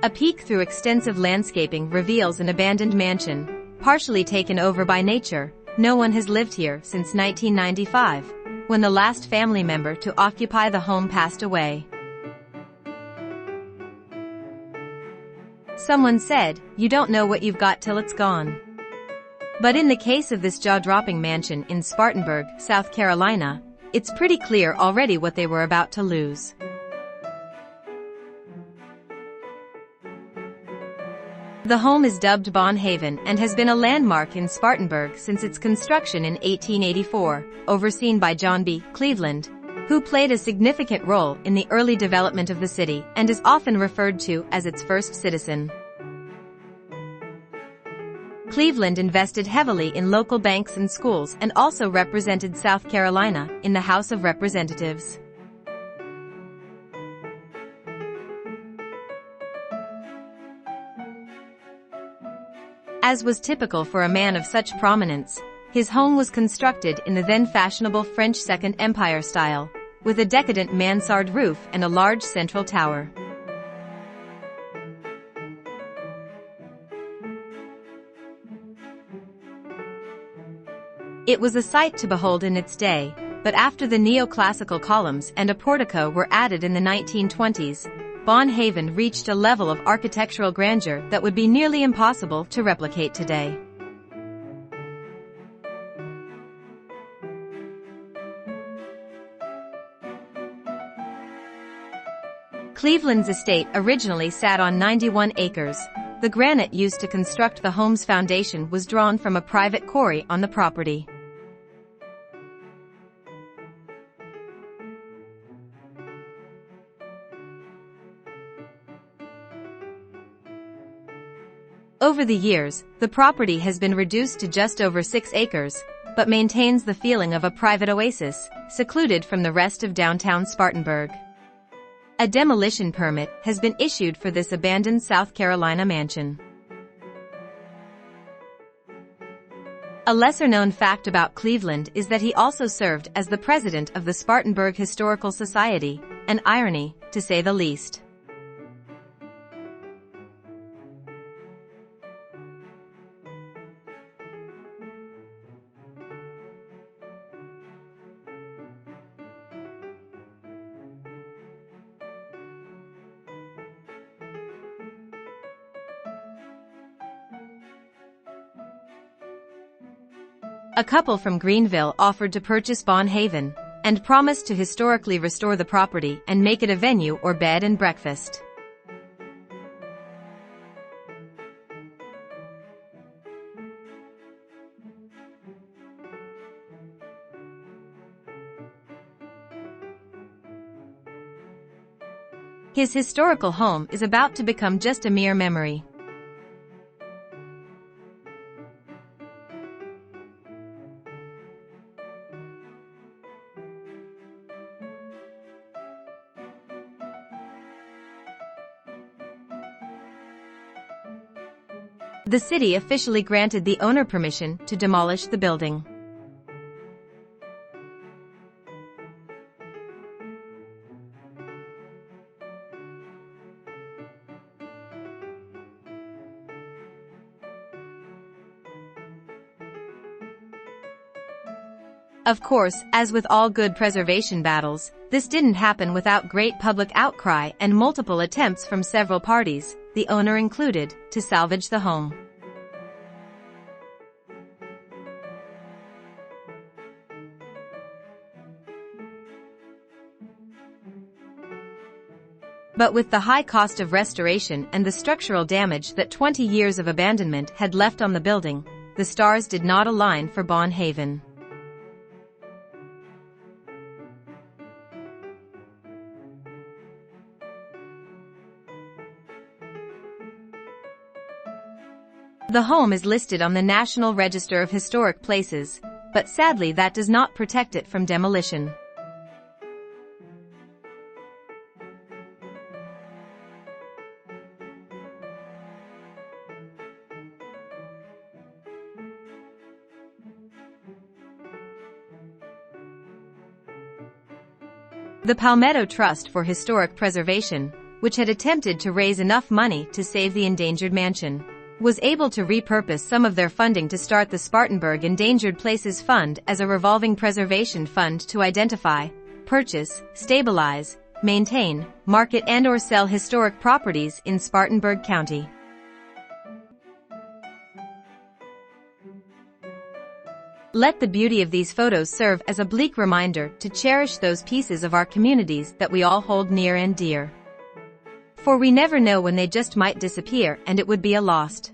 A peek through extensive landscaping reveals an abandoned mansion, partially taken over by nature. No one has lived here since 1995, when the last family member to occupy the home passed away. Someone said, "You don't know what you've got till it's gone." But in the case of this jaw-dropping mansion in Spartanburg, South Carolina, it's pretty clear already what they were about to lose. The home is dubbed Bon Haven and has been a landmark in Spartanburg since its construction in 1884, overseen by John B. Cleveland, who played a significant role in the early development of the city and is often referred to as its first citizen. Cleveland invested heavily in local banks and schools and also represented South Carolina in the House of Representatives. As was typical for a man of such prominence, his home was constructed in the then fashionable French Second Empire style, with a decadent mansard roof and a large central tower. It was a sight to behold in its day, but after the neoclassical columns and a portico were added in the 1920s, Bon Haven reached a level of architectural grandeur that would be nearly impossible to replicate today. Cleveland's estate originally sat on 91 acres. The granite used to construct the home's foundation was drawn from a private quarry on the property. Over the years, the property has been reduced to just over 6 acres, but maintains the feeling of a private oasis, secluded from the rest of downtown Spartanburg. A demolition permit has been issued for this abandoned South Carolina mansion. A lesser-known fact about Cleveland is that he also served as the president of the Spartanburg Historical Society, an irony, to say the least. A couple from Greenville offered to purchase Bon Haven, and promised to historically restore the property and make it a venue or bed and breakfast. His historical home is about to become just a mere memory. The city officially granted the owner permission to demolish the building. Of course, as with all good preservation battles, this didn't happen without great public outcry and multiple attempts from several parties, the owner included, to salvage the home. But with the high cost of restoration and the structural damage that 20 years of abandonment had left on the building, the stars did not align for Bon Haven. The home is listed on the National Register of Historic Places, but sadly that does not protect it from demolition. The Palmetto Trust for Historic Preservation, which had attempted to raise enough money to save the endangered mansion, was able to repurpose some of their funding to start the Spartanburg Endangered Places Fund as a revolving preservation fund to identify, purchase, stabilize, maintain, market and/or sell historic properties in Spartanburg County. Let the beauty of these photos serve as a bleak reminder to cherish those pieces of our communities that we all hold near and dear. For we never know when they just might disappear, and it would be a lost.